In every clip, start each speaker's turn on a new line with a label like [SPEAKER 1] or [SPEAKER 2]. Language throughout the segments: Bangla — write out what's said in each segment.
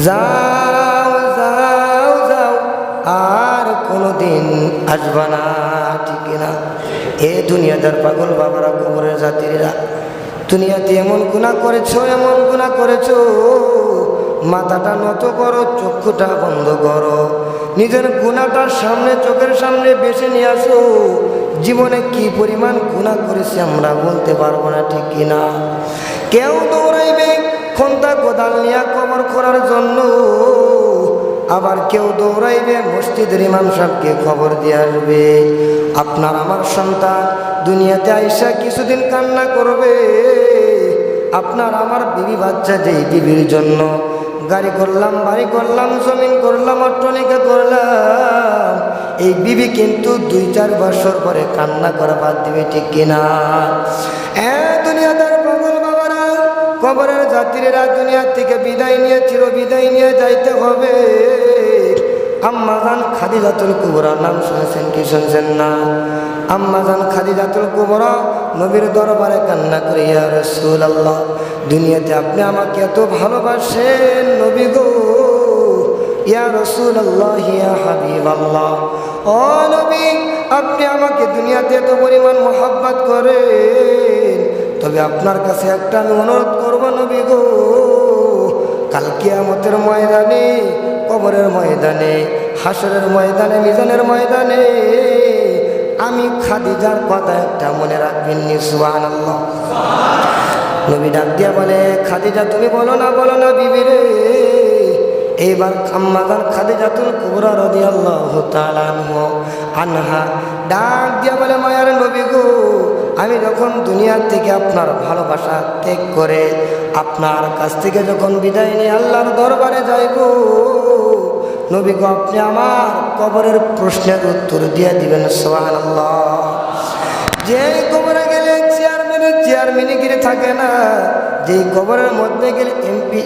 [SPEAKER 1] যাও যাও যাও, আর কোনোদিন আসবা না, ঠিক না? এ দুনিয়াদার পাগল বাবারা, কবরের যাত্রীরা, দুনিয়াতে এমন গুনাহ করেছো, এমন গুনাহ করেছো, মাথাটা নত করো, চক্ষুটা বন্ধ করো, নিজের গুনাহটা সামনে, চোখের সামনে বেছে নিয়ে আসো। জীবনে কি পরিমাণ গুনাহ করেছি আমরা বলতে পারবো না, ঠিক কিনা? কেউ দৌড়াইবে খন্তা কোদাল নিয়ে কবর করার জন্য, আবার কেউ দৌড়াইবে মসজিদের ইমাম সাহেবকে খবর দিয়ে আসবে। আপনার আমার সন্তান দুনিয়াতে আইসা কিছুদিন কান্না করবে। আপনার আমার বিবি বাচ্চা, যেই বিবির জন্য গাড়ি করলাম, বাড়ি করলাম, জমিন করলাম, অট্টালিকা করলাম, এই বিবি কিন্তু 2-4 বছর পরে কান্না করা বাদ দিবে, ঠিক কিনা? দুনিয়াদার পাগল বাবারা, কবরের যাত্রীরা, দুনিয়া থেকে বিদায় নিয়ে, চির বিদায় নিয়ে যাইতে হবে। আম্মাজান খাদিজাতুল কুবরা নাম শুনেছেন কি শুনছেন না? আম্মাজান খাদিজাতুল কুবরা নবীর দরবারে কান্না করে, ইয়া রাসূলুল্লাহ, দুনিয়াতে আপনি আমাকে এত ভালোবাসেন নবী গো, ইয়া রাসূলুল্লাহ, ইয়া হাবিবাল্লাহ, ও নবী, আপনি আমাকে দুনিয়াতে এত পরিমাণ মোহাব্বত করেন, তবে আপনার কাছে একটা আমি অনুরোধ করব নবী গো, কাল কিয়ামতের ময়দানে, কবরের ময়দানে, হাসরের ময়দানে, মিজানের ময়দানে আমি খাদিজার কথা একটা মনে রাখবেন নি? সুবহানাল্লাহ। নবী ডাক দিয়া বলে, খাদিজা তুমি বলো না, বলো না বিবি রে। এইবার আম্মাজান খাদিজাতুল কুবরা রাদিয়াল্লাহু তাআলা আনহা ডাক দিয়া বলে, মায়ার নবী গো, আমি যখন দুনিয়া থেকে আপনার ভালোবাসা ত্যাগ করে আপনার কাছ থেকে যখন বিদায় নিয়ে আল্লাহর দরবারে যাইব, নবী গো, আপনি আমার কবরের প্রশ্নের উত্তর দিয়ে দিবেন। সুবহানাল্লাহ। যে কবরে গেলে চেয়ারম্যানে গিরি থাকে না, যেই কবরের মধ্যে গেলে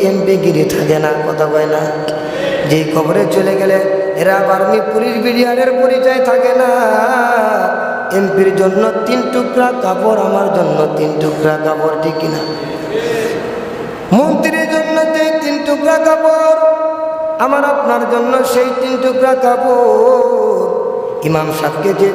[SPEAKER 1] এমপি গিরি থাকে না, কথা কয় না? যেই কবরে চলে গেলে এরা আর্মি, পুলিশ, বিডিআরের পরিচয় থাকে না। এমপির জন্য 3 টুকরা কাপড়, আমার জন্য 3 টুকরা কাপড়, ঠিক কিনা? মন্ত্রীর জন্য যে 3 টুকরা কাপড়, আমার আপনার জন্য সেই 3 টুকরা কাপড়। ইমাম সাহেবকে যে